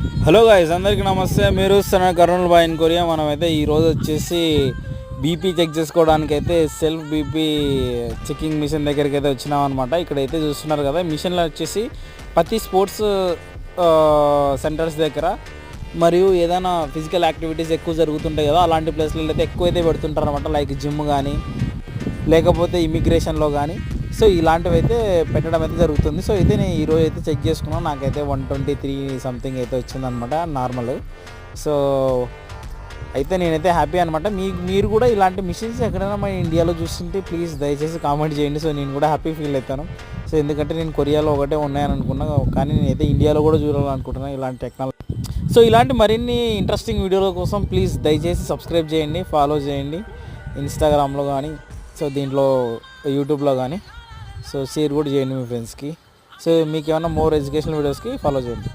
Hello guys, అందరికీ నమస్తే. మీరు కర్నూలు బాయ్ ఇన్ కొరియా. మనమైతే ఈరోజు వచ్చేసి బీపీ చెక్ చేసుకోవడానికి అయితే సెల్ఫ్ బీపీ చెకింగ్ మిషన్ దగ్గరికి అయితే వచ్చినాం అనమాట. ఇక్కడైతే చూస్తున్నారు కదా, మిషన్లో వచ్చేసి ప్రతి స్పోర్ట్స్ సెంటర్స్ దగ్గర మరియు ఏదైనా ఫిజికల్ యాక్టివిటీస్ ఎక్కువ జరుగుతుంటాయి కదా, అలాంటి ప్లేస్లలో అయితే ఎక్కువ అయితే పెడుతుంటారు అనమాట. లైక్ జిమ్ కానీ లేకపోతే ఇమిగ్రేషన్లో కానీ సో ఇలాంటివి అయితే పెట్టడం అయితే జరుగుతుంది. సో అయితే నేను ఈరోజు అయితే చెక్ చేసుకున్నాను. నాకైతే 123 సంథింగ్ అయితే వచ్చిందనమాట నార్మల్. సో అయితే నేనైతే హ్యాపీ అనమాట. మీరు కూడా ఇలాంటి మిషన్స్ ఎక్కడైనా మన ఇండియాలో చూస్తుంటే ప్లీజ్ దయచేసి కామెంట్ చేయండి. సో నేను కూడా హ్యాపీ ఫీల్ అవుతాను. సో ఎందుకంటే నేను కొరియాలో ఒకటే ఉన్నాయని అనుకున్నా, కానీ నేనైతే ఇండియాలో కూడా చూడాలనుకుంటున్నాను ఇలాంటి టెక్నాలజీ. సో ఇలాంటి మరిన్ని ఇంట్రెస్టింగ్ వీడియోల కోసం ప్లీజ్ దయచేసి సబ్స్క్రైబ్ చేయండి, ఫాలో చేయండి ఇన్స్టాగ్రామ్లో కానీ, సో దీంట్లో యూట్యూబ్లో కానీ. సో షేర్ కూడా చేయండి మీ ఫ్రెండ్స్కి. సో మీకు ఏమైనా మోర్ ఎడ్యుకేషనల్ వీడియోస్కి ఫాలో చేయండి.